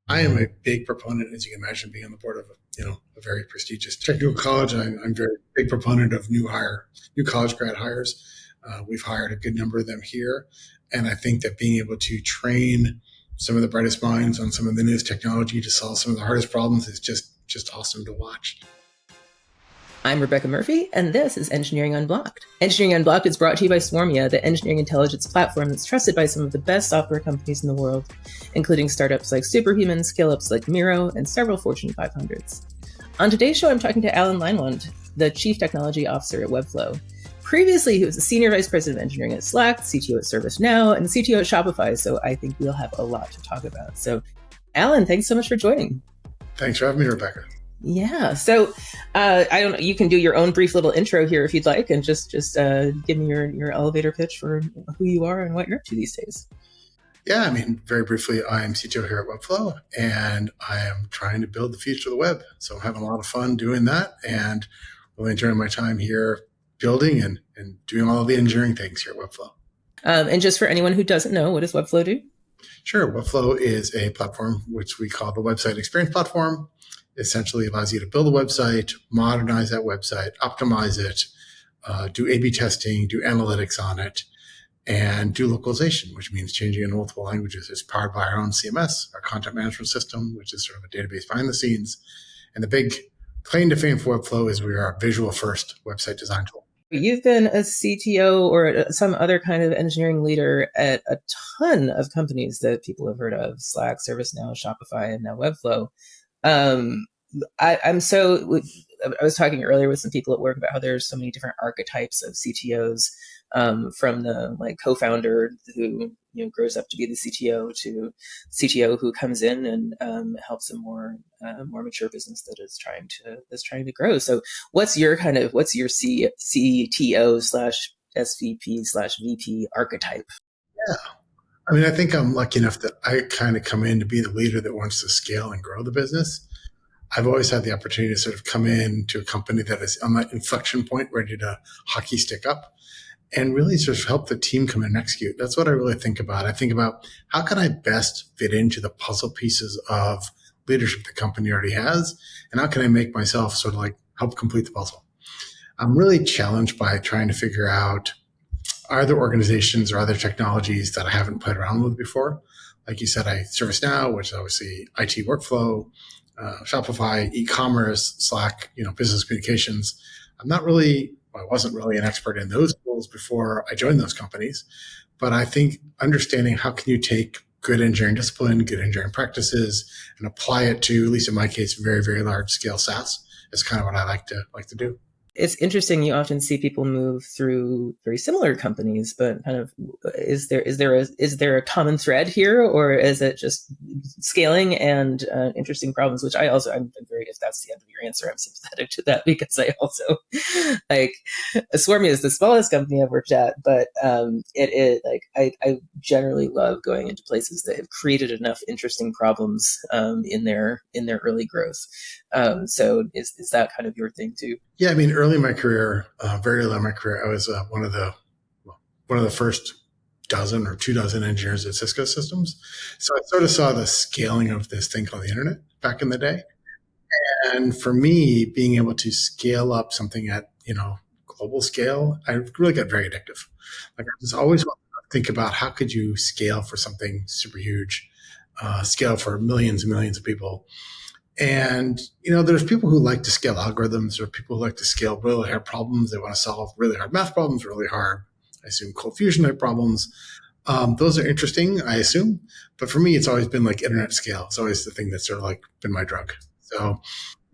I am a big proponent, as you can imagine, being on the board of a very prestigious technical college. I'm very big proponent of new college grad hires. We've hired a good number of them here, and I think that being able to train some of the brightest minds on some of the newest technology to solve some of the hardest problems is just awesome to watch. I'm Rebecca Murphy, and this is Engineering Unblocked. Engineering Unblocked is brought to you by Swarmia, the engineering intelligence platform that's trusted by some of the best software companies in the world, including startups like Superhuman, scale-ups like Miro, and several Fortune 500s. On today's show, I'm talking to Allan Leinwand, the Chief Technology Officer at Webflow. Previously, he was the Senior Vice President of Engineering at Slack, CTO at ServiceNow, and CTO at Shopify, so I think we'll have a lot to talk about. So, Allan, thanks so much for joining. Thanks for having me, Rebecca. Yeah. So I don't know, you can do your own brief little intro here if you'd like, and just give me your elevator pitch for who you are and what you're up to these days. Yeah, I mean, very briefly, I am CTO here at Webflow, and I am trying to build the future of the web. So I'm having a lot of fun doing that, and really enjoying my time here building and doing all of the engineering things here at Webflow. And just for anyone who doesn't know, what does Webflow do? Sure. Webflow is a platform which we call the Website Experience Platform. Essentially allows you to build a website, modernize that website, optimize it, do A/B testing, do analytics on it, and do localization, which means changing in multiple languages. It's powered by our own CMS, our content management system, which is sort of a database behind the scenes. And the big claim to fame for Webflow is we are a visual first website design tool. You've been a CTO or some other kind of engineering leader at a ton of companies that people have heard of: Slack, ServiceNow, Shopify, and now Webflow. I was talking earlier with some people at work about how there's so many different archetypes of CTOs, from the co-founder who grows up to be the CTO to CTO who comes in and helps a more mature business that's trying to grow. So what's your CTO / SVP / VP archetype? Yeah. I mean, I think I'm lucky enough that I kind of come in to be the leader that wants to scale and grow the business. I've always had the opportunity to sort of come in to a company that is on that inflection point, ready to hockey stick up, and really sort of help the team come in and execute. That's what I really think about. I think about how can I best fit into the puzzle pieces of leadership the company already has, and how can I make myself sort of like help complete the puzzle. I'm really challenged by trying to figure out, are there organizations or other technologies that I haven't played around with before? Like you said, ServiceNow, which is obviously IT workflow, Shopify, e-commerce, Slack, business communications. I wasn't really an expert in those tools before I joined those companies. But I think understanding how can you take good engineering discipline, good engineering practices, and apply it to, at least in my case, very, very large scale SaaS is kind of what I like to do. It's interesting. You often see people move through very similar companies, but kind of is there a common thread here, or is it just scaling and interesting problems? Which I'm very, if that's the end of your answer, I'm sympathetic to that, because I also Swarmia is the smallest company I've worked at, but it is I generally love going into places that have created enough interesting problems in their early growth. So is that kind of your thing too? Yeah, I mean, very early in my career, I was one of the first dozen or 24 engineers at Cisco Systems. So I sort of saw the scaling of this thing called the internet back in the day. And for me, being able to scale up something at global scale, I really got very addictive. Like, I just always want to think about how could you scale for something super huge, scale for millions and millions of people. And, there's people who like to scale algorithms, or people who like to scale really hard problems. They want to solve really hard math problems, really hard, I assume, cold fusion type problems. Those are interesting, I assume. But for me, it's always been like internet scale. It's always the thing that's sort of like been my drug. So,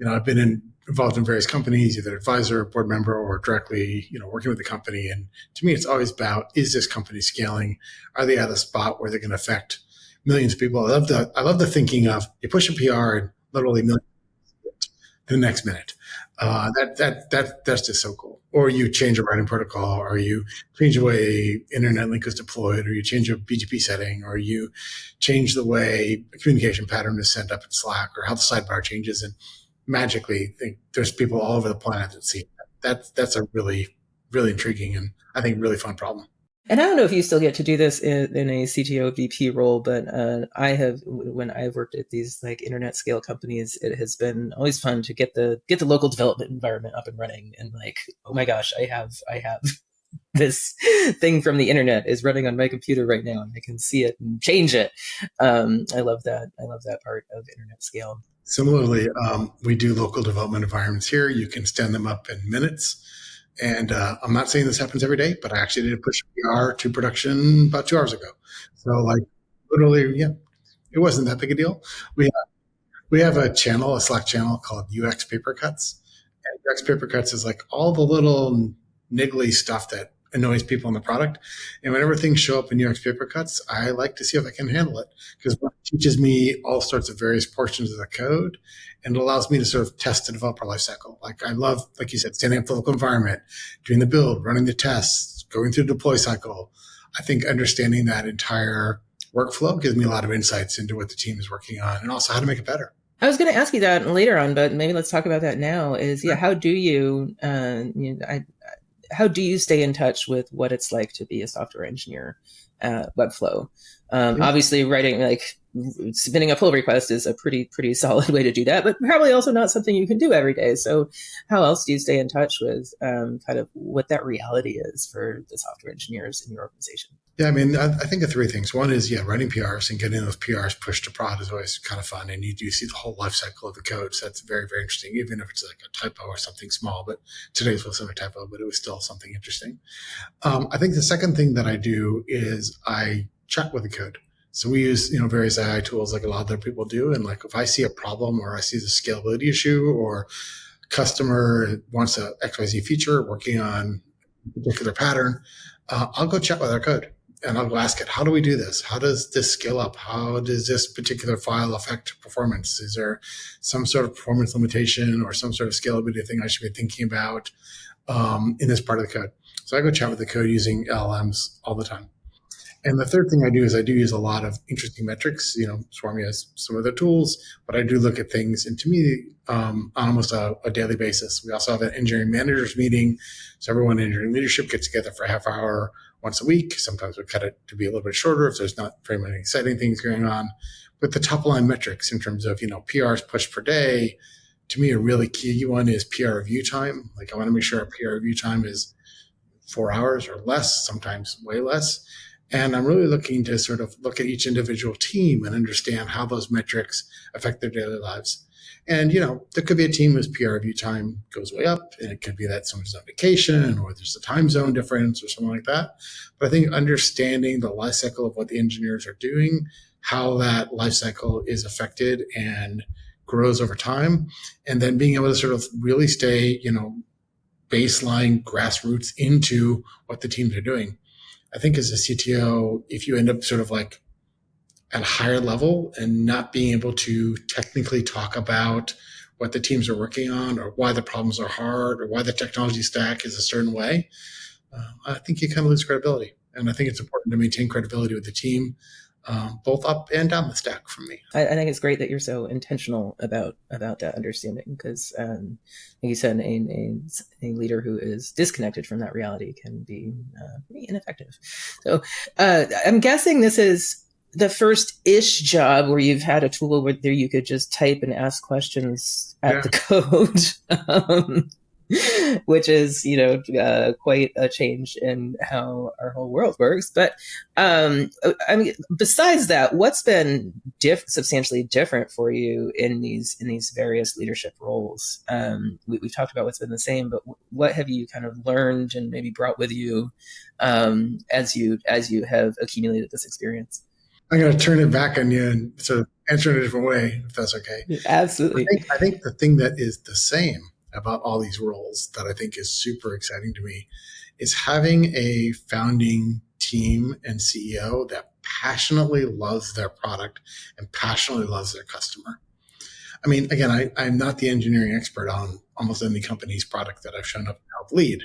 I've been involved in various companies, either advisor, board member, or directly, working with the company. And to me, it's always about, is this company scaling? Are they at a spot where they're going to affect millions of people? I love the thinking of, you push a PR and literally millions the next minute. That's just so cool. Or you change a routing protocol, or you change the way internet link is deployed, or you change a BGP setting, or you change the way a communication pattern is sent up in Slack, or how the sidebar changes, and magically there's people all over the planet that see that. That's a really, really intriguing and I think really fun problem. And I don't know if you still get to do this in a CTO VP role, but I have, when I've worked at these like internet scale companies, it has been always fun to get the local development environment up and running, and like, oh my gosh, I have this thing from the internet is running on my computer right now, and I can see it and change it. I love that. I love that part of internet scale. Similarly, we do local development environments here. You can stand them up in minutes. And I'm not saying this happens every day, but I actually did push PR to production about 2 hours ago. So, like, literally, yeah, it wasn't that big a deal. We we have a channel, a Slack channel called UX Paper Cuts. And UX Paper Cuts is like all the little niggly stuff that annoys people in the product. And whenever things show up in UX Paper Cuts, I like to see if I can handle it, because it teaches me all sorts of various portions of the code, and it allows me to sort of test the developer lifecycle. Like, I love, like you said, standing up the local environment, doing the build, running the tests, going through the deploy cycle. I think understanding that entire workflow gives me a lot of insights into what the team is working on and also how to make it better. I was going to ask you that later on, but maybe let's talk about that now. Is how do you, how do you stay in touch with what it's like to be a software engineer at Webflow? Obviously, writing, like, submitting a pull request is a pretty solid way to do that, but probably also not something you can do every day. So how else do you stay in touch with kind of what that reality is for the software engineers in your organization? Yeah, I mean, I think of three things. One is, writing PRs and getting those PRs pushed to prod is always kind of fun. And you do see the whole life cycle of the code. So that's very, very interesting, even if it's like a typo or something small. But today's wasn't a typo, but it was still something interesting. I think the second thing that I do is I chat with the code. So we use, various AI tools like a lot of other people do. And like, if I see a problem or I see the scalability issue, or customer wants a XYZ feature working on a particular pattern, I'll go chat with our code. And I'll go ask it, how do we do this? How does this scale up? How does this particular file affect performance? Is there some sort of performance limitation or some sort of scalability thing I should be thinking about in this part of the code? So I go chat with the code using LLMs all the time. And the third thing I do is I do use a lot of interesting metrics. Swarmy has some of the tools, but I do look at things, and to me, on almost a daily basis. We also have an engineering managers meeting. So everyone in engineering leadership gets together for a half hour once a week. Sometimes we cut it to be a little bit shorter if there's not very many exciting things going on. But the top line metrics in terms of, PRs pushed per day, to me, a really key one is PR review time. Like, I want to make sure our PR review time is 4 hours or less, sometimes way less. And I'm really looking to sort of look at each individual team and understand how those metrics affect their daily lives. And, there could be a team whose PR review time goes way up, and it could be that someone's on vacation or there's a time zone difference or something like that. But I think understanding the life cycle of what the engineers are doing, how that life cycle is affected and grows over time, and then being able to sort of really stay, baseline grassroots into what the teams are doing. I think as a CTO, if you end up sort of like at a higher level and not being able to technically talk about what the teams are working on or why the problems are hard or why the technology stack is a certain way, I think you kind of lose credibility. And I think it's important to maintain credibility with the team, both up and down the stack from me. I think it's great that you're so intentional about that understanding, because, like you said, a leader who is disconnected from that reality can be pretty ineffective. So I'm guessing this is the first-ish job where you've had a tool where you could just type and ask questions at the code. Which is, quite a change in how our whole world works. But I mean, besides that, what's been substantially different for you in these various leadership roles? We've talked about what's been the same, but what have you kind of learned and maybe brought with you as you have accumulated this experience? I'm going to turn it back on you and sort of answer it a different way, if that's okay. Absolutely. I think the thing that is the same about all these roles that I think is super exciting to me is having a founding team and CEO that passionately loves their product and passionately loves their customer. I mean, again, I'm not the engineering expert on almost any company's product that I've shown up to help lead,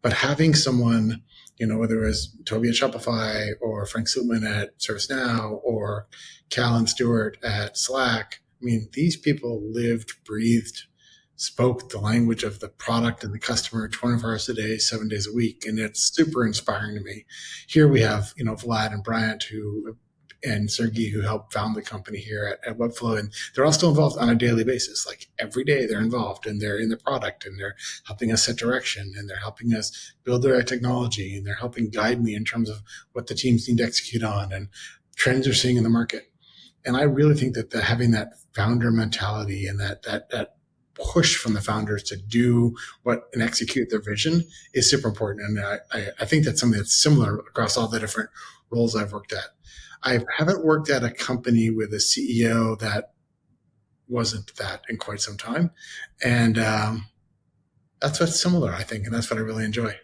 but having someone, whether it was Toby at Shopify or Frank Slootman at ServiceNow or Cal and Stewart at Slack, I mean, these people lived, breathed spoke the language of the product and the customer 24 hours a day, 7 days a week. And it's super inspiring to me. Here we have, Vlad and Bryant and Sergey who helped found the company here at Webflow. And they're all still involved on a daily basis. Like every day they're involved and they're in the product and they're helping us set direction and they're helping us build the right technology and they're helping guide me in terms of what the teams need to execute on and trends they're seeing in the market. And I really think that having that founder mentality and that push from the founders to do what and execute their vision is super important. And I think that's something that's similar across all the different roles I've worked at. I haven't worked at a company with a CEO that wasn't that in quite some time. And that's what's similar, I think. And that's what I really enjoy.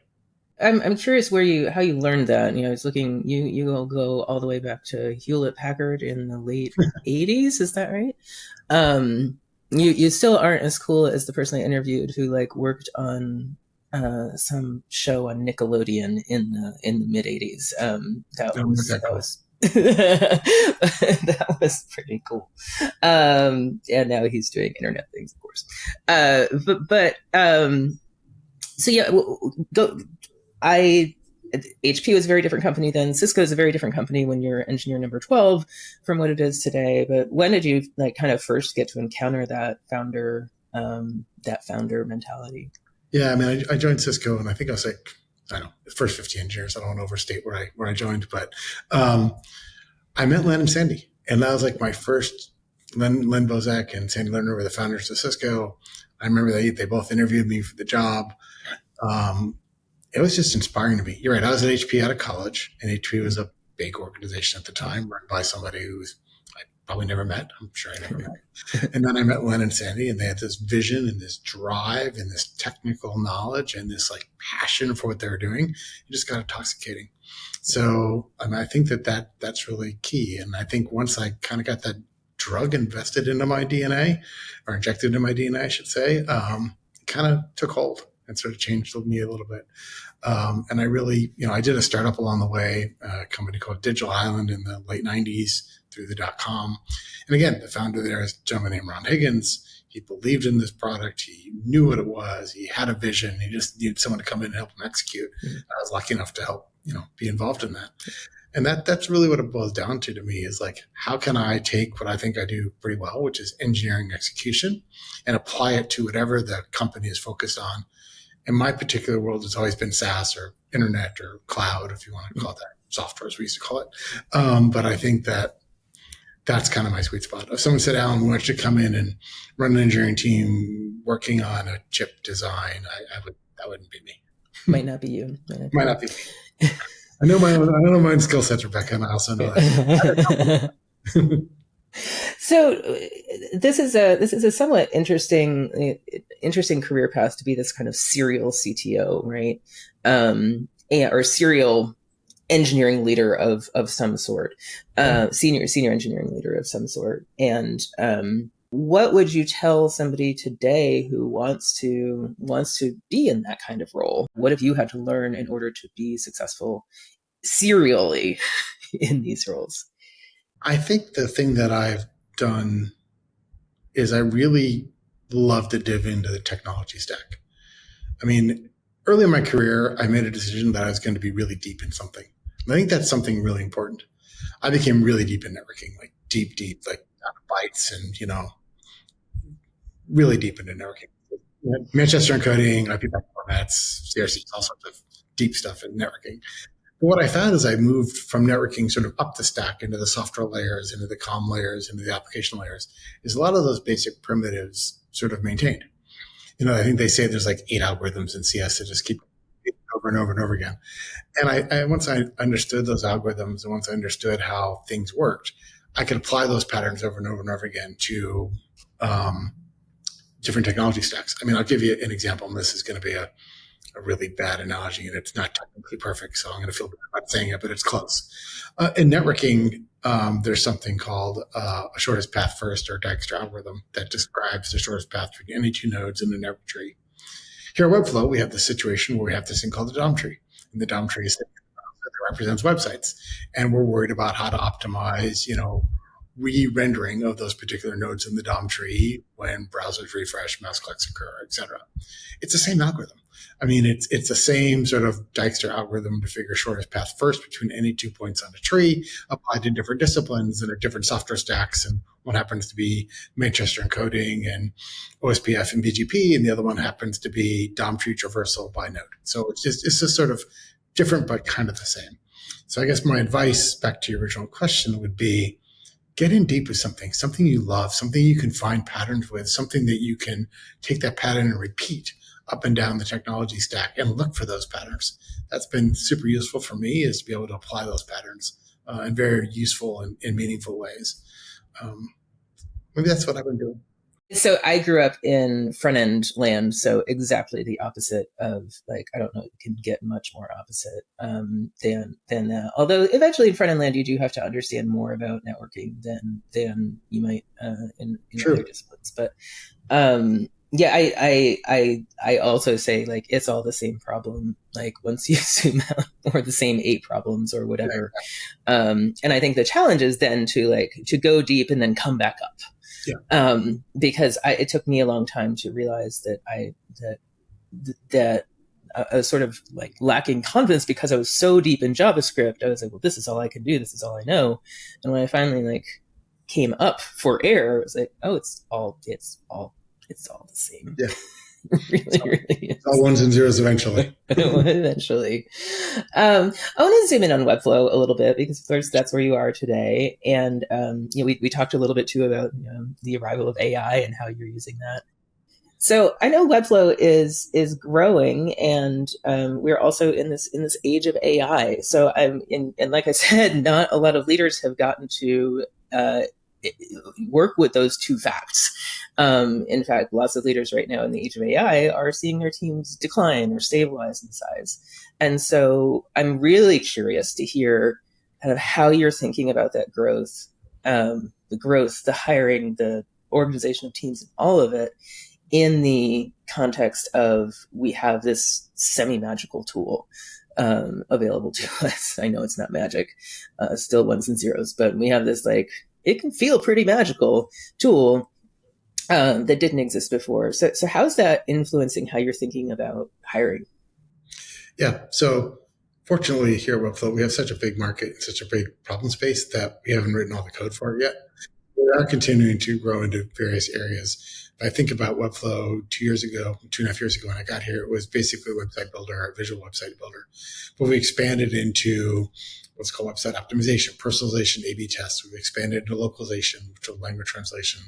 I'm curious how you learned that. I was looking, you will go all the way back to Hewlett Packard in the late 80s. Is that right? You still aren't as cool as the person I interviewed who worked on some show on Nickelodeon in the mid 80s. That was that was pretty cool. And now he's doing internet things, of course. So yeah, HP was a very different company then. Cisco is a very different company when you're engineer number 12 from what it is today. But when did you kind of first get to encounter that founder mentality? Yeah, I mean, I joined Cisco and I think I was I don't know, the first 50 engineers. I don't want to overstate where I joined, but I met Len and Sandy, and that was my first. Len Bozek and Sandy Lerner were the founders of Cisco. I remember they both interviewed me for the job. It was just inspiring to me. You're right. I was at HP out of college, and HP was a big organization at the time, run by somebody who's I probably never met. I'm sure I never met. And then I met Len and Sandy, and they had this vision and this drive and this technical knowledge and this passion for what they were doing. It just got intoxicating. So I think that's really key. And I think once I kind of got that drug invested into my DNA, or injected into my DNA, I should say, it kind of took hold and sort of changed me a little bit. And I really, I did a startup along the way, a company called Digital Island in the late 90s through the .com. And again, the founder there is a gentleman named Ron Higgins. He believed in this product. He knew what it was. He had a vision. He just needed someone to come in and help him execute. Mm-hmm. I was lucky enough to help, be involved in that. And that's really what it boils down to me is how can I take what I think I do pretty well, which is engineering execution, and apply it to whatever the company is focused on. In my particular world, it's always been SaaS or internet or cloud, if you want to call it that, software as we used to call it. But I think that's kind of my sweet spot. If someone said, Allan, we want you to come in and run an engineering team working on a chip design, that wouldn't be me. Might not be you. Might not be. I know my own skill sets, Rebecca, and I also know that. So this is a somewhat interesting career path to be this kind of serial CTO, right? Or serial engineering leader of some sort, senior engineering leader of some sort. And what would you tell somebody today who wants to be in that kind of role? What have you had to learn in order to be successful serially in these roles? I think the thing that I've done is I really love to dive into the technology stack. I mean, early in my career, I made a decision that I was going to be really deep in something. And I think that's something really important. I became really deep in networking, deep, bytes and, really deep into networking. Manchester encoding, IP formats, CRCs, all sorts of deep stuff in networking. What I found is I moved from networking sort of up the stack into the software layers, into the comm layers, into the application layers, is a lot of those basic primitives sort of maintained. I think they say there's 8 algorithms in CS that just keep over and over and over again. And I once I understood those algorithms and once I understood how things worked, I could apply those patterns over and over and over again to different technology stacks. I mean, I'll give you an example, and this is going to be a really bad analogy, and it's not technically perfect, so I'm going to feel bad about saying it, but it's close. In networking, there's something called a shortest path first, or Dijkstra algorithm, that describes the shortest path between any two nodes in the network tree. Here at Webflow, we have this situation where we have this thing called the DOM tree, and the DOM tree is that represents websites, and we're worried about how to optimize, re-rendering of those particular nodes in the DOM tree when browsers refresh, mouse clicks occur, etc. It's the same algorithm. I mean, it's the same sort of Dijkstra algorithm to figure shortest path first between any 2 points on a tree, applied to different disciplines and different software stacks. And one happens to be Manchester encoding and OSPF and BGP, and the other one happens to be DOM tree traversal by node. So it's just sort of different, but kind of the same. So I guess my advice back to your original question would be, get in deep with something you love, something you can find patterns with, something that you can take that pattern and repeat up and down the technology stack and look for those patterns. That's been super useful for me, is to be able to apply those patterns in very useful and meaningful ways. Maybe that's what I've been doing. So I grew up in front end land, so exactly the opposite of, like, I don't know, it can get much more opposite than that. Although eventually in front end land, you do have to understand more about networking than you might in other disciplines. But yeah, I also say, like, it's all the same problem, like, once you zoom out, or the same 8 problems or whatever. And I think the challenge is then to go deep and then come back up. Yeah. Because it took me a long time to realize that I was sort of like lacking confidence because I was so deep in JavaScript. I was like, well, this is all I can do. This is all I know. And when I finally came up for air, it was like, oh, it's all the same. Yeah. really is. It's all ones and zeros eventually. Eventually. I want to zoom in on Webflow a little bit, because of course that's where you are today. And we talked a little bit too about the arrival of AI and how you're using that. So I know Webflow is growing, and we're also in this age of AI. So and like I said, not a lot of leaders have gotten to work with those two facts. In fact, lots of leaders right now in the age of AI are seeing their teams decline or stabilize in size. And so I'm really curious to hear kind of how you're thinking about that growth, the hiring, the organization of teams, and all of it, in the context of, we have this semi-magical tool available to us. I know it's not magic, still ones and zeros, but we have this, it can feel pretty magical tool that didn't exist before. So how's that influencing how you're thinking about hiring? Yeah. So fortunately here at Webflow, we have such a big market and such a big problem space that we haven't written all the code for it yet. We are continuing to grow into various areas. If I think about Webflow 2.5 years ago when I got here, it was basically a website builder, a visual website builder. But we expanded into what's called website optimization, personalization, A/B tests. We've expanded into localization, which is language translation.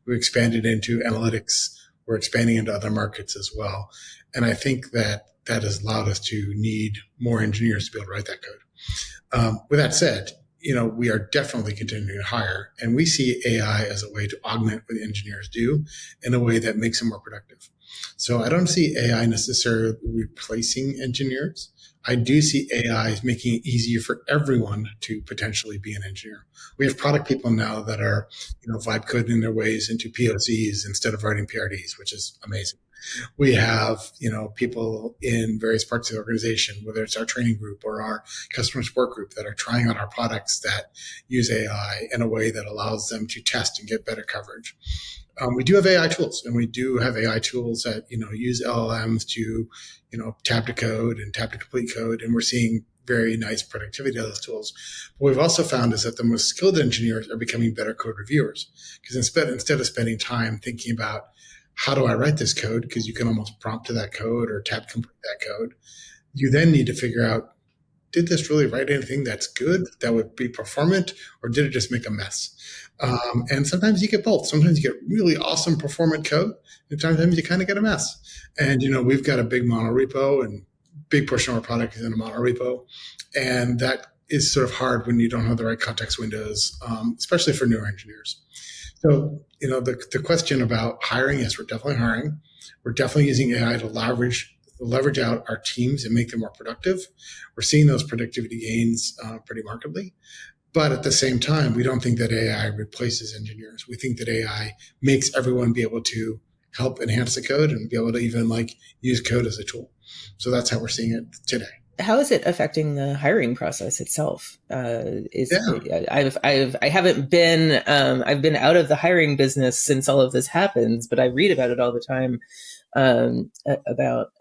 We've expanded into analytics. We're expanding into other markets as well. And I think that has allowed us to need more engineers to be able to write that code. With that said, we are definitely continuing to hire, and we see AI as a way to augment what engineers do in a way that makes them more productive. So I don't see AI necessarily replacing engineers. I do see AI as making it easier for everyone to potentially be an engineer. We have product people now that are, vibe coding their ways into POCs instead of writing PRDs, which is amazing. We have, people in various parts of the organization, whether it's our training group or our customer support group, that are trying out our products that use AI in a way that allows them to test and get better coverage. We do have AI tools, and we do have AI tools that, use LLMs to, tab to code and tab to complete code. And we're seeing very nice productivity of those tools. What we've also found is that the most skilled engineers are becoming better code reviewers, because instead of spending time thinking about, how do I write this code? Because you can almost prompt to that code or tab complete that code. You then need to figure out, did this really write anything that's good, that would be performant, or did it just make a mess? And sometimes you get both. Sometimes you get really awesome performant code, and sometimes you kind of get a mess. And, we've got a big mono repo, and big portion of our product is in a mono repo. And that is sort of hard when you don't have the right context windows, especially for newer engineers. So, the question about hiring, yes, we're definitely hiring. We're definitely using AI to leverage out our teams and make them more productive. We're seeing those productivity gains pretty markedly. But at the same time, we don't think that AI replaces engineers. We think that AI makes everyone be able to help enhance the code and be able to even use code as a tool. So that's how we're seeing it today. How is it affecting the hiring process itself? Is Yeah. I haven't been I've been out of the hiring business since all of this happens, but I read about it all the time, about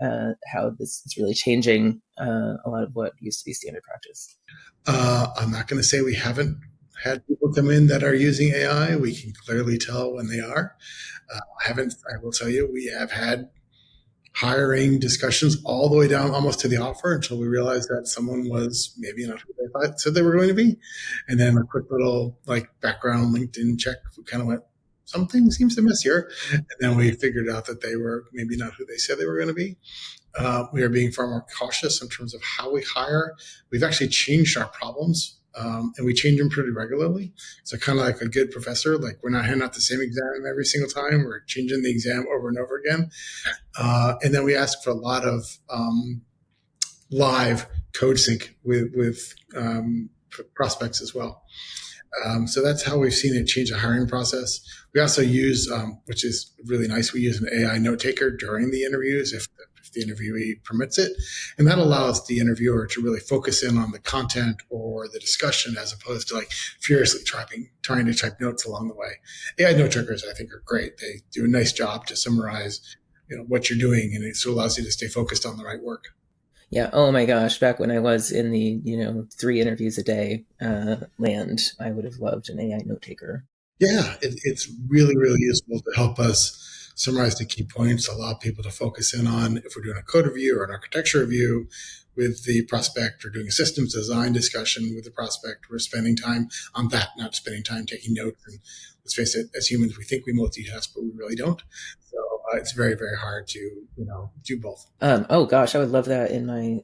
how this is really changing a lot of what used to be standard practice. I'm not going to say we haven't had people come in that are using AI. We can clearly tell when they are. I haven't, I will tell you, we have had hiring discussions all the way down almost to the offer until we realized that someone was maybe not who they thought said they were going to be. And then a quick little like background LinkedIn check, we kind of went, something seems to miss here. And then we figured out that they were maybe not who they said they were going to be. We are being far more cautious in terms of how we hire. We've actually changed our problems, and we change them pretty regularly. So kind of like a good professor, like we're not handing out the same exam every single time. We're changing the exam over and over again. And then we ask for a lot of live code sync with prospects as well. So that's how we've seen it change the hiring process. We also use, which is really nice, we use an AI note taker during the interviews if the interviewee permits it. And that allows the interviewer to really focus in on the content or the discussion as opposed to like furiously trying to type notes along the way. AI note takers, I think, are great. They do a nice job to summarize what you're doing, and it so allows you to stay focused on the right work. Yeah. Oh my gosh. Back when I was in the 3 interviews a day land, I would have loved an AI note taker. Yeah, it's really, really useful to help us summarize the key points, allow people to focus in on if we're doing a code review or an architecture review with the prospect or doing a systems design discussion with the prospect. We're spending time on that, not spending time taking notes. And let's face it, as humans, we think we multitask, but we really don't. So it's very, very hard to, do both. Oh gosh, I would love that in my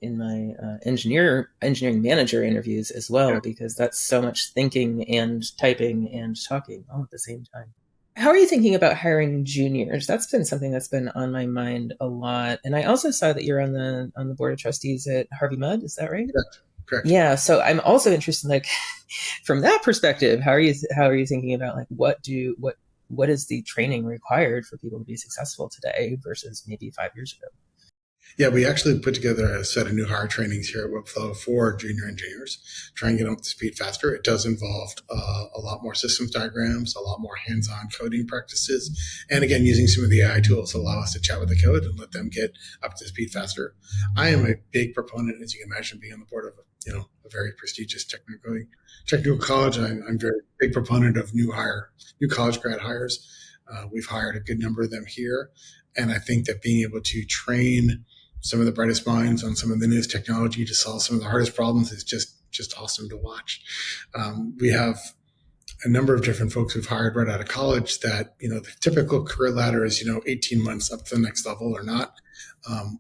engineering manager interviews as well, Yeah. because that's so much thinking and typing and talking all at the same time. How are you thinking about hiring juniors? That's been something that's been on my mind a lot. And I also saw that you're on the board of trustees at Harvey Mudd. Is that right? Correct. Correct. Yeah. So I'm also interested, like, from that perspective, how are you thinking about like what is the training required for people to be successful today versus maybe 5 years ago? Yeah, we actually put together a set of new hire trainings here at Webflow for junior engineers, try and get them up to speed faster. It does involve a lot more systems diagrams, a lot more hands-on coding practices, and again, using some of the AI tools to allow us to chat with the code and let them get up to speed faster. I am a big proponent, as you can imagine, being on the board of a very prestigious technical college. I'm very big proponent of new college grad hires. We've hired a good number of them here, and I think that being able to train some of the brightest minds on some of the newest technology to solve some of the hardest problems is just awesome to watch. We have a number of different folks we've hired right out of college that, the typical career ladder is, 18 months up to the next level or not.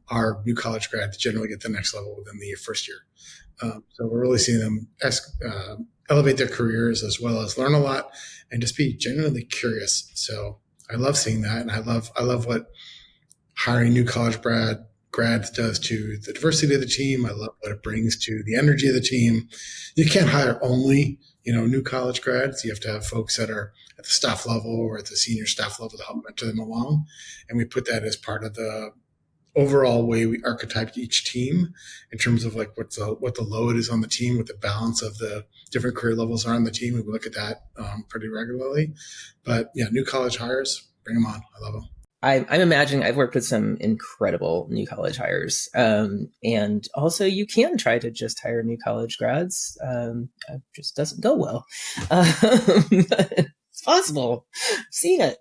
Our new college grads generally get the next level within the first year. So we're really seeing them elevate their careers as well as learn a lot and just be genuinely curious. So I love seeing that. And I love what hiring new college grads does to the diversity of the team. I love what it brings to the energy of the team. You can't hire only, new college grads. You have to have folks that are at the staff level or at the senior staff level to help mentor them along. And we put that as part of the overall way we archetyped each team in terms of like what the load is on the team, what the balance of the different career levels are on the team. We look at that pretty regularly. But yeah, new college hires, bring them on. I love them. I'm imagining I've worked with some incredible new college hires. And also you can try to just hire new college grads. It just doesn't go well. It's possible. I've seen it.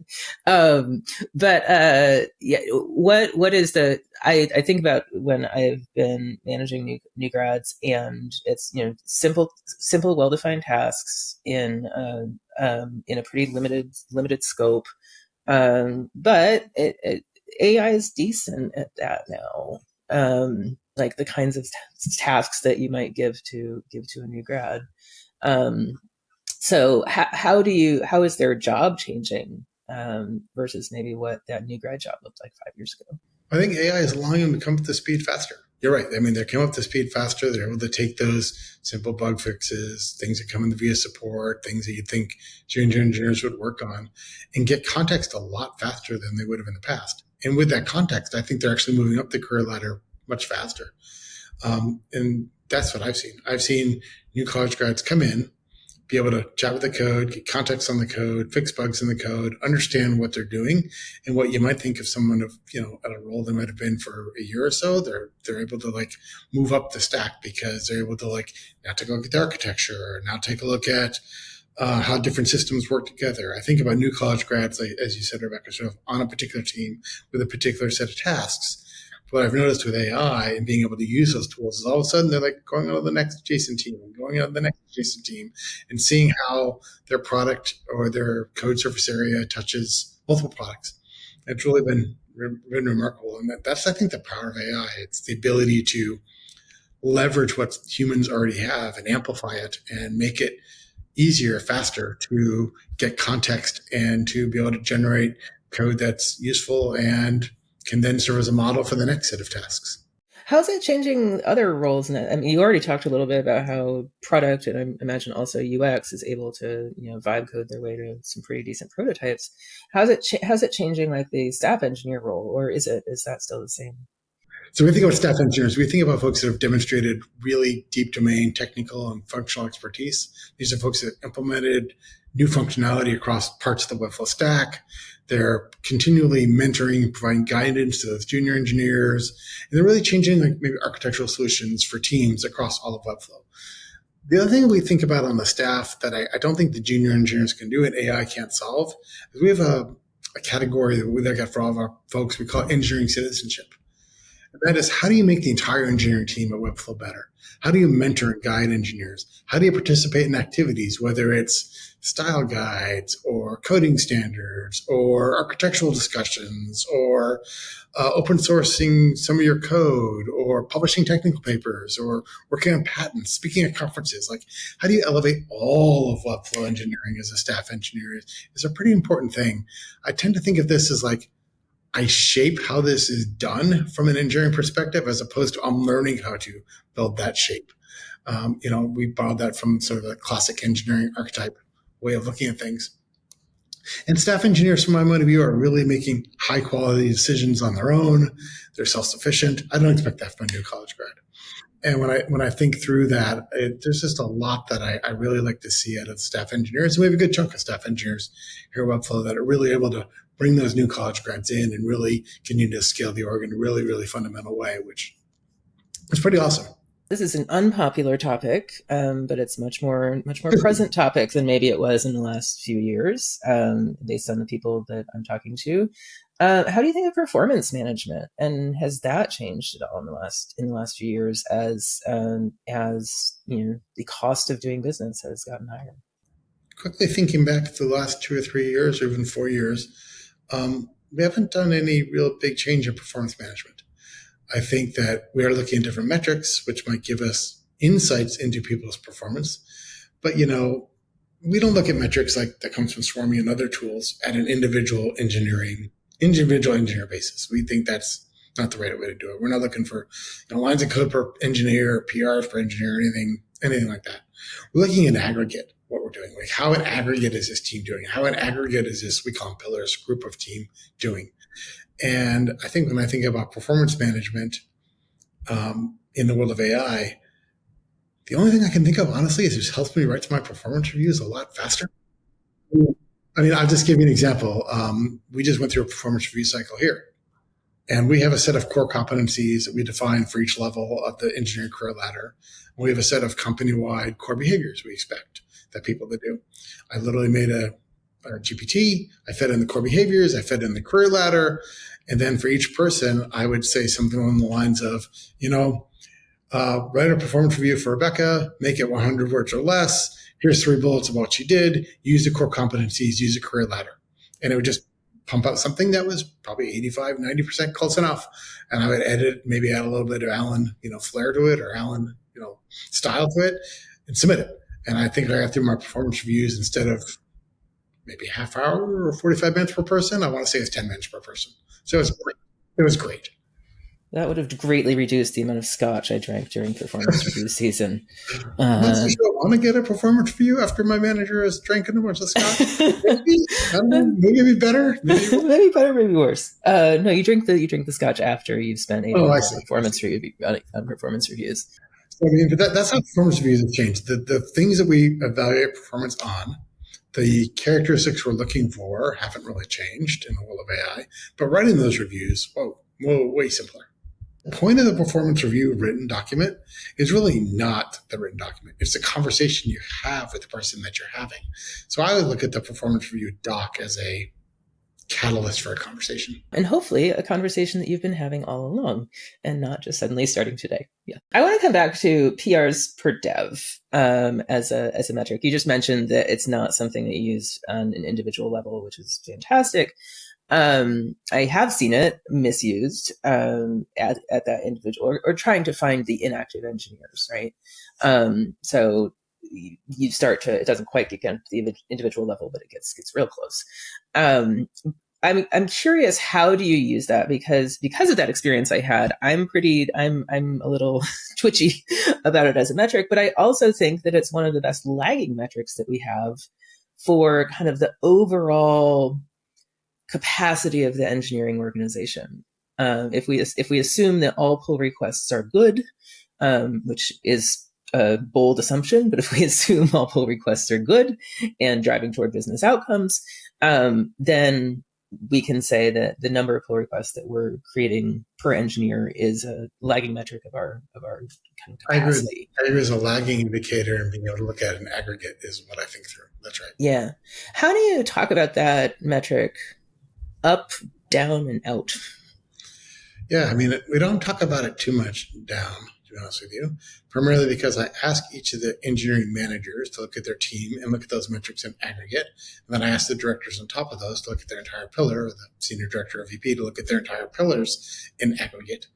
But yeah, what is I think about when I've been managing new grads, and it's, simple, well-defined tasks in a pretty limited scope. But AI is decent at that now. Like the kinds of tasks that you might give to a new grad. So how is their job changing versus maybe what that new grad job looked like 5 years ago? I think AI is allowing them to come up to speed faster. You're right. I mean, they come up to speed faster. They're able to take those simple bug fixes, things that come in via support, things that you'd think junior engineers would work on, and get context a lot faster than they would have in the past. And with that context, I think they're actually moving up the career ladder much faster. And that's what I've seen. I've seen new college grads come in, be able to chat with the code, get context on the code, fix bugs in the code, understand what they're doing, and what you might think of someone of at a role they might have been for a year or so. They're able to like move up the stack because they're able to like now take a look at the architecture, or now take a look at how different systems work together. I think about new college grads, like, as you said, Rebecca, sort of on a particular team with a particular set of tasks. What I've noticed with AI and being able to use those tools is all of a sudden they're like going on to the next adjacent team and going on to the next adjacent team and seeing how their product or their code surface area touches multiple products. It's really been remarkable. And that's, I think, the power of AI. It's the ability to leverage what humans already have and amplify it and make it easier, faster to get context and to be able to generate code that's useful and can then serve as a model for the next set of tasks. How's it changing other roles? I mean, you already talked a little bit about how product, and I imagine also UX, is able to vibe code their way to some pretty decent prototypes. How's it changing like the staff engineer role, or is that still the same? So we think about staff engineers. We think about folks that have demonstrated really deep domain technical and functional expertise. These are folks that implemented new functionality across parts of the Webflow stack. They're continually mentoring and providing guidance to those junior engineers. And they're really changing like maybe architectural solutions for teams across all of Webflow. The other thing we think about on the staff that I don't think the junior engineers can do and AI can't solve is we have a category that we look at for all of our folks. We call it engineering citizenship. And that is, how do you make the entire engineering team at Webflow better? How do you mentor and guide engineers? How do you participate in activities, whether it's style guides or coding standards or architectural discussions or open sourcing some of your code or publishing technical papers or working on patents, speaking at conferences? Like, how do you elevate all of Webflow engineering as a staff engineer is a pretty important thing. I tend to think of this as like, I shape how this is done from an engineering perspective, as opposed to I'm learning how to build that shape. We borrowed that from sort of a classic engineering archetype way of looking at things. And staff engineers, from my point of view, are really making high quality decisions on their own. They're self-sufficient. I don't expect that from a new college grad. And when I think through that, there's just a lot that I really like to see out of staff engineers. And we have a good chunk of staff engineers here at Webflow that are really able to bring those new college grads in and really continue to scale the org in a really, really fundamental way, which is pretty awesome. This is an unpopular topic, but it's much more present topic than maybe it was in the last few years, based on the people that I'm talking to. How do you think of performance management, and has that changed at all in the last few years as the cost of doing business has gotten higher? Quickly thinking back to the last 2 or 3 years, or even 4 years, we haven't done any real big change in performance management. I think that we are looking at different metrics, which might give us insights into people's performance. But, we don't look at metrics like that comes from Swarmy and other tools at an individual engineer basis. We think that's not the right way to do it. We're not looking for lines of code per engineer, or PRs per engineer, or anything like that. We're looking at aggregate, what we're doing. Like, how in aggregate is this team doing? How in aggregate is this, we call them pillars, group of team doing? And I think when I think about performance management in the world of AI, the only thing I can think of, honestly, is it just helps me write my performance reviews a lot faster. I mean, I'll just give you an example. We just went through a performance review cycle here. And we have a set of core competencies that we define for each level of the engineering career ladder. We have a set of company-wide core behaviors we expect that people to do. I literally made a GPT. I fed in the core behaviors. I fed in the career ladder. And then for each person, I would say something along the lines of, write a performance review for Rebecca, make it 100 words or less. Here's 3 bullets of what she did. Use the core competencies, use a career ladder. And it would just pump out something that was probably 85, 90% close enough. And I would edit, maybe add a little bit of Allan, flair to it, or Allan, style to it, and submit it. And I think I got through my performance reviews, instead of maybe half hour or 45 minutes per person, I want to say it's 10 minutes per person. So it was great. That would have greatly reduced the amount of scotch I drank during performance review season. I'm not so sure I want to get a performance review after my manager has drank a bunch of scotch. Maybe, I don't know, maybe it'd be better. Maybe better, maybe worse. No, you drink the scotch after you've spent 8 hours on performance reviews. So, I mean, but that's how performance reviews have changed. The things that we evaluate performance on, the characteristics we're looking for haven't really changed in the world of AI. But writing those reviews, way simpler. The point of the performance review written document is really not the written document. It's the conversation you have with the person that you're having. So I would look at the performance review doc as a catalyst for a conversation. And hopefully a conversation that you've been having all along and not just suddenly starting today. Yeah. I want to come back to PRs per dev as a metric. You just mentioned that it's not something that you use on an individual level, which is fantastic. I have seen it misused at that individual or trying to find the inactive engineers, right? So you start to, it doesn't quite get down to the individual level, but it gets real close. I'm curious, how do you use that? Because of that experience I had, I'm a little twitchy about it as a metric, but I also think that it's one of the best lagging metrics that we have for kind of the overall capacity of the engineering organization. If we assume that all pull requests are good, which is a bold assumption, but if we assume all pull requests are good and driving toward business outcomes, then we can say that the number of pull requests that we're creating per engineer is a lagging metric of our kind of capacity. I agree as a lagging indicator, and being able to look at an aggregate is what I think through. That's right. Yeah. How do you talk about that metric up, down, and out? Yeah, I mean, we don't talk about it too much down, to be honest with you, primarily because I ask each of the engineering managers to look at their team and look at those metrics in aggregate. And then I ask the directors on top of those to look at their entire pillar, or the senior director or VP to look at their entire pillars in aggregate.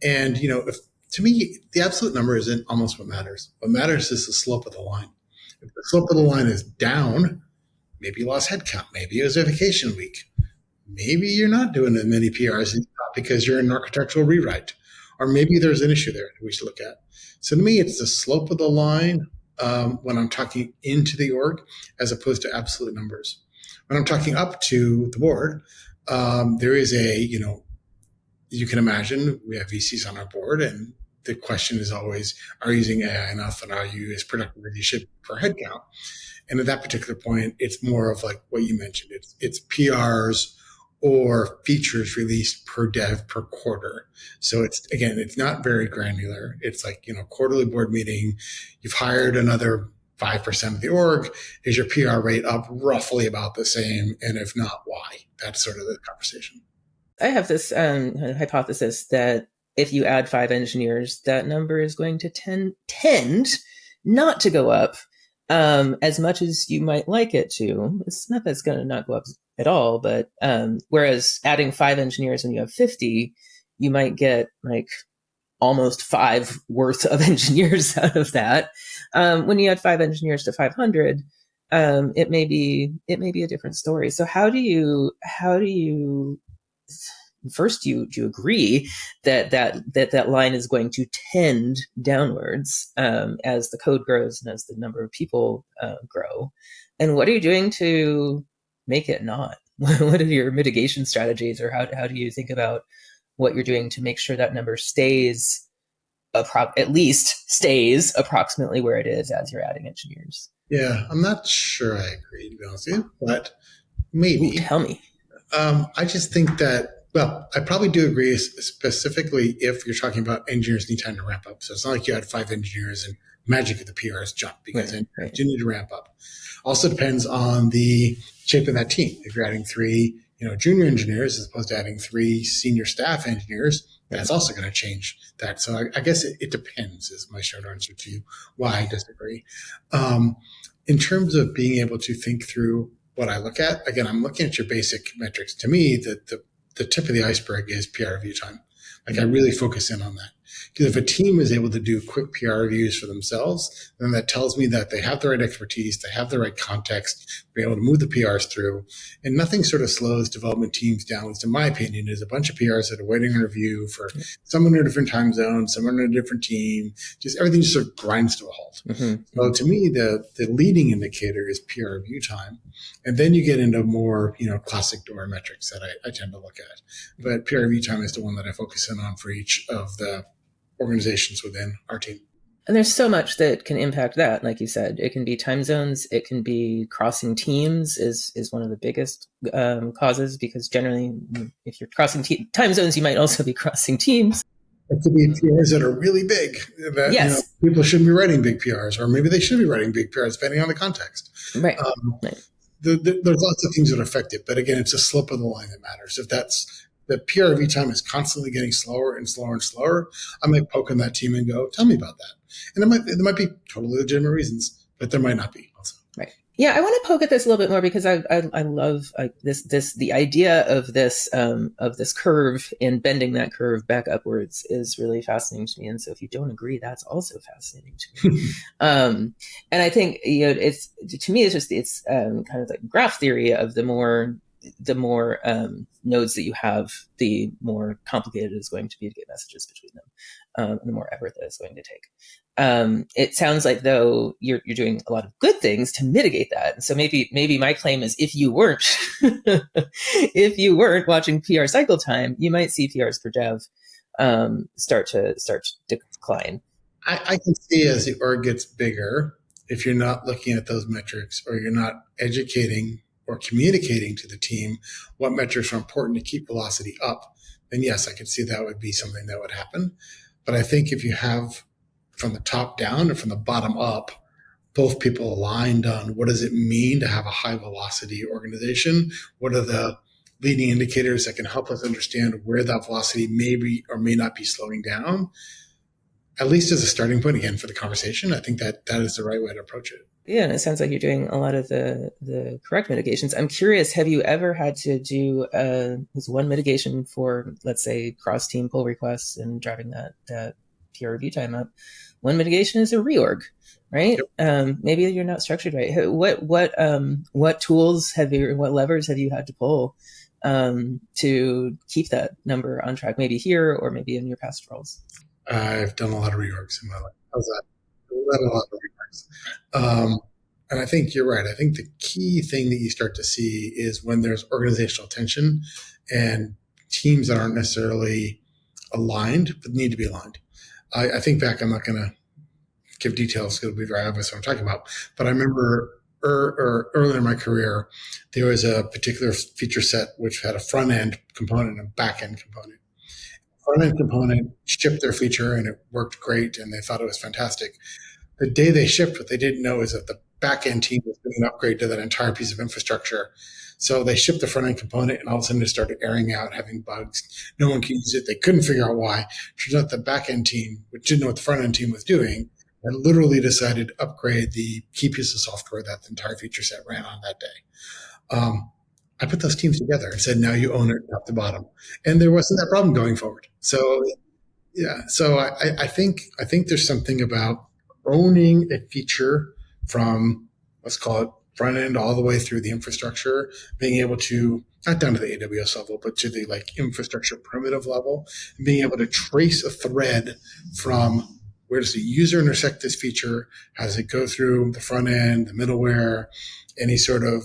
And, to me, the absolute number isn't almost what matters. What matters is the slope of the line. If the slope of the line is down, maybe you lost headcount, maybe it was a vacation week. Maybe you're not doing as many PRs as you thought because you're in an architectural rewrite, or maybe there's an issue there that we should look at. So to me, it's the slope of the line when I'm talking into the org, as opposed to absolute numbers. When I'm talking up to the board, there is you can imagine we have VCs on our board, and the question is always, are you using AI enough, and are you as productive as you should per headcount? And at that particular point, it's more of like what you mentioned. It's PRs or features released per dev per quarter. So it's not very granular. It's like, quarterly board meeting, you've hired another 5% of the org. Is your PR rate up roughly about the same? And if not, why? That's sort of the conversation. I have this hypothesis that if you add 5 engineers, that number is going to tend not to go up as much as you might like it to. It's not that it's going to not go up at all, but whereas adding 5 engineers when you have 50, you might get like almost 5 worth of engineers out of that. When you add 5 engineers to 500, it may be a different story. So how do you first, do you agree that line is going to tend downwards as the code grows and as the number of people grow? And what are you doing to make it not? What are your mitigation strategies, or how do you think about what you're doing to make sure that number stays at least stays approximately where it is as you're adding engineers? Yeah, I'm not sure I agree, to be honest with you, but maybe. Ooh, tell me. I just think that, I probably do agree, specifically if you're talking about engineers need time to ramp up. So it's not like you had 5 engineers and magically the PRs jump, because engineers do need to ramp up. Also depends on the shape of that team. If you're adding 3, junior engineers as opposed to adding 3 senior staff engineers, that's also going to change that. So I guess it depends, is my short answer to you why I disagree. In terms of being able to think through what I look at, again, I'm looking at your basic metrics. To me, the tip of the iceberg is PR review time. Like, I really focus in on that. Because if a team is able to do quick PR reviews for themselves, then that tells me that they have the right expertise, they have the right context, be able to move the PRs through, and nothing sort of slows development teams down, which in my opinion is a bunch of PRs that are waiting on review for someone in a different time zone, someone in a different team, just everything just sort of grinds to a halt. So to me, the leading indicator is PR review time. And then you get into more, classic DORA metrics that I tend to look at. But PR review time is the one that I focus in on for each of the organizations within our team. And there's so much that can impact that. Like you said, it can be time zones. It can be crossing teams is one of the biggest causes, because generally if you're crossing time zones, you might also be crossing teams. It could be PRs that are really big that yes. People shouldn't be writing big PRs, or maybe they should be writing big PRs depending on the context. Right. Right. There's lots of things that affect it, but again, it's a slope of the line that matters. If that's the PR review time is constantly getting slower and slower and slower, I might poke on that team and go, "Tell me about that." And there might be totally legitimate reasons, but there might not be also. Right. Yeah, I want to poke at this a little bit more, because I love the idea of this curve, and bending that curve back upwards is really fascinating to me. And so if you don't agree, that's also fascinating to me. And I think it's, to me, it's kind of like graph theory of the more nodes that you have, the more complicated it is going to be to get messages between them, and the more effort that it's going to take. It sounds like, though, you're doing a lot of good things to mitigate that. And so maybe my claim is, if you weren't watching PR cycle time, you might see PRs per dev start to decline. I can see as the org gets bigger, if you're not looking at those metrics, or you're not educating or communicating to the team what metrics are important to keep velocity up, then yes, I could see that would be something that would happen. But I think if you have from the top down and from the bottom up, both people aligned on what does it mean to have a high velocity organization, what are the leading indicators that can help us understand where that velocity may be or may not be slowing down, at least as a starting point, again, for the conversation, I think that is the right way to approach it. Yeah, and it sounds like you're doing a lot of the correct mitigations. I'm curious, have you ever had to do this one mitigation for, let's say, cross-team pull requests and driving that PR review time up? One mitigation is a reorg, right? Yep. Maybe you're not structured right. What tools what levers have you had to pull to keep that number on track? Maybe here, or maybe in your past roles. I've done a lot of reorgs in my life. How's that? I've done a lot of reorgs. And I think you're right. I think the key thing that you start to see is when there's organizational tension and teams that aren't necessarily aligned, but need to be aligned. I think back, I'm not going to give details because it'll be very obvious what I'm talking about, but I remember earlier in my career, there was a particular feature set which had a front-end component and a back-end component. Front-end component shipped their feature and it worked great and they thought it was fantastic. The day they shipped, what they didn't know is that the back-end team was doing an upgrade to that entire piece of infrastructure. So they shipped the front-end component and all of a sudden it started airing out, having bugs. No one could use it. They couldn't figure out why. Turns out the back-end team, which didn't know what the front-end team was doing, had literally decided to upgrade the key piece of software that the entire feature set ran on that day. I put those teams together and said, now you own it top to bottom. And there wasn't that problem going forward. So, yeah. So I think there's something about owning a feature from, let's call it, front end all the way through the infrastructure, being able to, not down to the AWS level, but to the infrastructure primitive level, and being able to trace a thread from where does the user intersect this feature? How does it go through the front end, the middleware, any sort of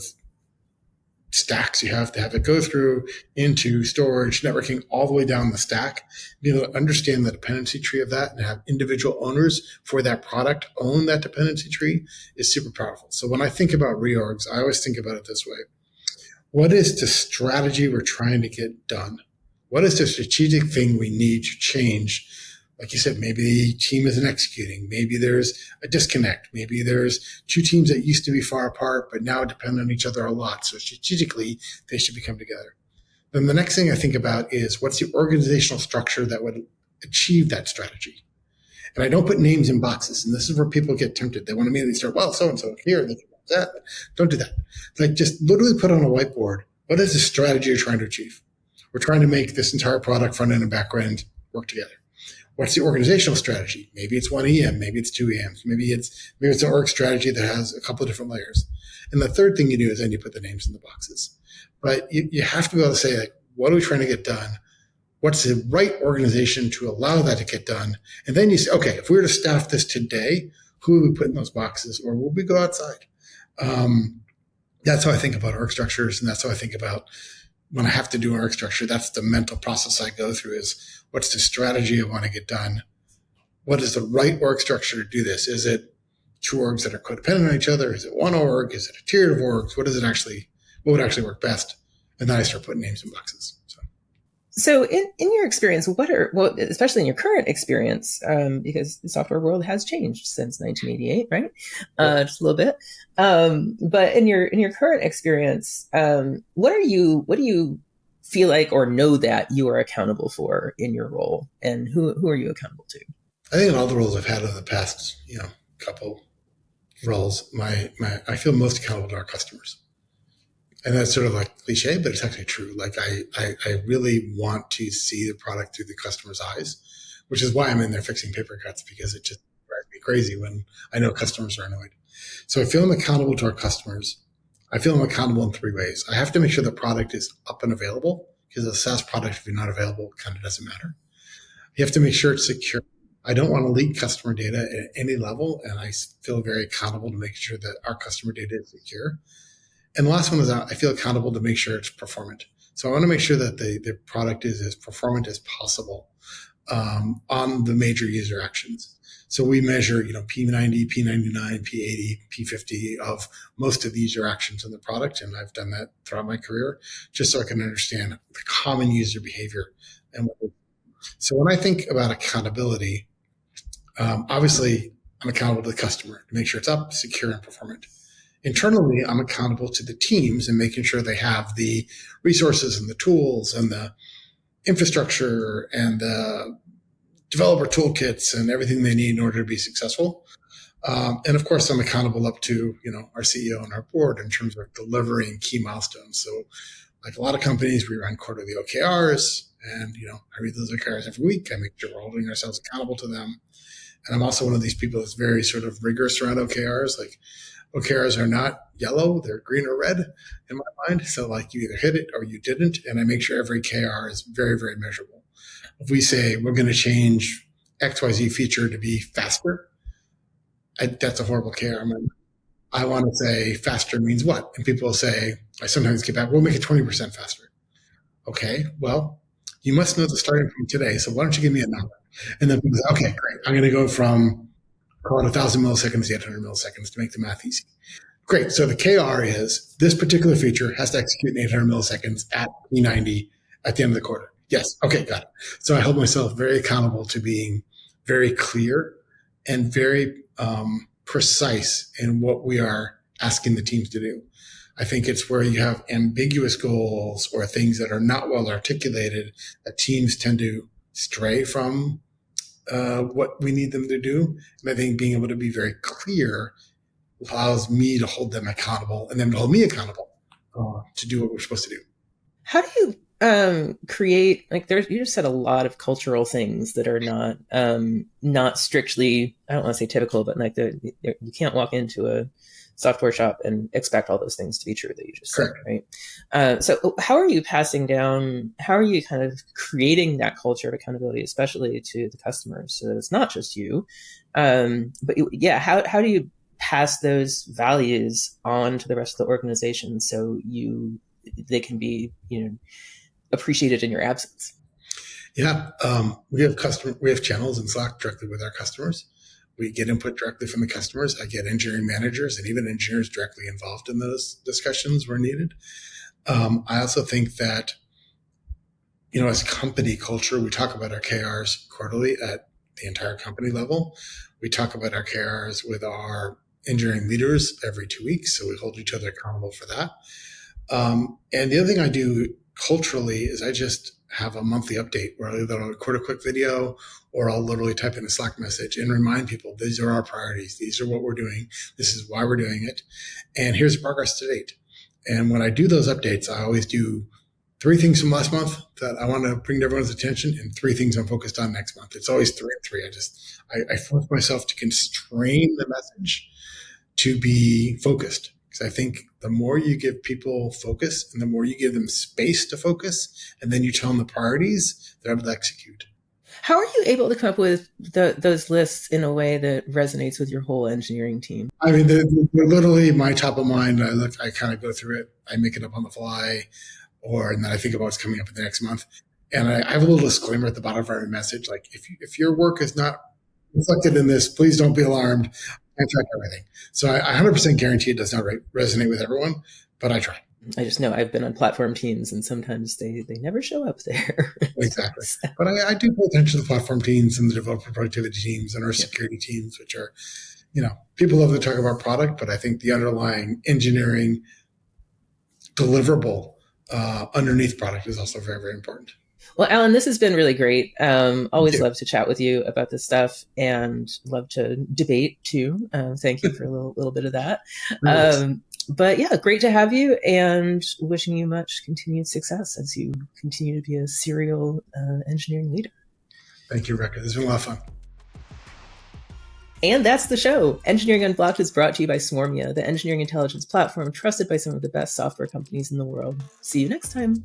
stacks you have to have it go through into storage, networking, all the way down the stack, be able to understand the dependency tree of that and have individual owners for that product own that dependency tree is super powerful. So when I think about reorgs, I always think about it this way. What is the strategy we're trying to get done? What is the strategic thing we need to change? Like you said, maybe the team isn't executing. Maybe there's a disconnect. Maybe there's two teams that used to be far apart, but now depend on each other a lot. So strategically, they should become together. Then the next thing I think about is what's the organizational structure that would achieve that strategy? And I don't put names in boxes. And this is where people get tempted. They want to immediately start, well, so-and-so here, they can do that. Don't do that. Just literally put on a whiteboard, what is the strategy you're trying to achieve? We're trying to make this entire product, front end and back end, work together. What's the organizational strategy? Maybe it's one EM, maybe it's two EMs, maybe it's an org strategy that has a couple of different layers. And the third thing you do is then you put the names in the boxes. But you have to be able to say, like, what are we trying to get done? What's the right organization to allow that to get done? And then you say, okay, if we were to staff this today, who would we put in those boxes, or will we go outside? That's how I think about org structures, and that's how I think about when I have to do an org structure. That's the mental process I go through: is what's the strategy I want to get done? What is the right org structure to do this? Is it two orgs that are codependent on each other? Is it one org? Is it a tier of orgs? What would actually work best? And then I start putting names in boxes. So in your experience, especially in your current experience, because the software world has changed since 1988, right? Just a little bit. But in your current experience, what do you feel like or know that you are accountable for in your role, and who are you accountable to? I think in all the roles I've had over the past, couple roles, I feel most accountable to our customers. And that's sort of like cliche, but it's actually true. Like I really want to see the product through the customer's eyes, which is why I'm in there fixing paper cuts, because it just drives me crazy when I know customers are annoyed. So I feel I'm accountable to our customers. I feel I'm accountable in three ways. I have to make sure the product is up and available, because a SaaS product, if you're not available, kind of doesn't matter. You have to make sure it's secure. I don't want to leak customer data at any level, and I feel very accountable to make sure that our customer data is secure. And the last one is I feel accountable to make sure it's performant. So I want to make sure that the product is as performant as possible on the major user actions. So we measure, P90, P99, P80, P50 of most of the user actions in the product. And I've done that throughout my career, just so I can understand the common user behavior. So when I think about accountability, obviously I'm accountable to the customer to make sure it's up, secure, and performant. Internally, I'm accountable to the teams and making sure they have the resources and the tools and the infrastructure and the developer toolkits and everything they need in order to be successful. And of course, I'm accountable up to, our CEO and our board in terms of delivering key milestones. So like a lot of companies, we run quarterly OKRs, and, I read those OKRs every week. I make sure we're holding ourselves accountable to them. And I'm also one of these people that's very sort of rigorous around OKRs. Like, OKRs are not yellow, they're green or red in my mind. So like you either hit it or you didn't. And I make sure every KR is very, very measurable. If we say we're going to change XYZ feature to be faster, that's a horrible KR. I want to say faster means what? And people will say, I sometimes get back, we'll make it 20% faster. Okay, well, you must know the starting from today. So why don't you give me a number? And then people say, okay, great. I'm going to go from call it 1,000 milliseconds to 800 milliseconds to make the math easy. Great. So the KR is this particular feature has to execute in 800 milliseconds at P90 at the end of the quarter. Yes. Okay. Got it. So I hold myself very accountable to being very clear and very precise in what we are asking the teams to do. I think it's where you have ambiguous goals or things that are not well articulated that teams tend to stray from what we need them to do. And I think being able to be very clear allows me to hold them accountable and them to hold me accountable to do what we're supposed to do. How do you create, like, you just said a lot of cultural things that are not strictly, I don't want to say typical, but like you can't walk into a software shop and expect all those things to be true that you just said, right? So how are you kind of creating that culture of accountability, especially to the customers, so that it's not just you? But how do you pass those values on to the rest of the organization so they can be, appreciated in your absence? Yeah. We have channels in Slack directly with our customers. We get input directly from the customers. I get engineering managers and even engineers directly involved in those discussions where needed. I also think that, as company culture, we talk about our KRs quarterly at the entire company level. We talk about our KRs with our engineering leaders every 2 weeks. So we hold each other accountable for that. And the other thing I do culturally is I just have a monthly update where I'll either record a quick video or I'll literally type in a Slack message and remind people, these are our priorities. These are what we're doing. This is why we're doing it. And here's progress to date. And when I do those updates, I always do 3 things from last month that I want to bring to everyone's attention and 3 things I'm focused on next month. It's always 3 and 3. I force myself to constrain the message to be focused, because I think the more you give people focus and the more you give them space to focus, and then you tell them the priorities, they're able to execute. How are you able to come up with those lists in a way that resonates with your whole engineering team? I mean, they're literally my top of mind. I kind of go through it. I make it up on the fly, and then I think about what's coming up in the next month. And I have a little disclaimer at the bottom of every message, like if your work is not reflected in this, please don't be alarmed. I track everything. So I 100% guarantee it does not resonate with everyone, but I try. I just know I've been on platform teams and sometimes they never show up there. Exactly. But I do pay attention to the platform teams and the developer productivity teams and our security teams, which are, people love to talk about product, but I think the underlying engineering deliverable underneath product is also very, very important. Well, Allan, this has been really great. Always love to chat with you about this stuff and love to debate too. Thank you for a little bit of that. But yeah, great to have you and wishing you much continued success as you continue to be a serial engineering leader. Thank you, Rebecca. It's been a lot of fun. And that's the show. Engineering Unblocked is brought to you by Swarmia, the engineering intelligence platform trusted by some of the best software companies in the world. See you next time.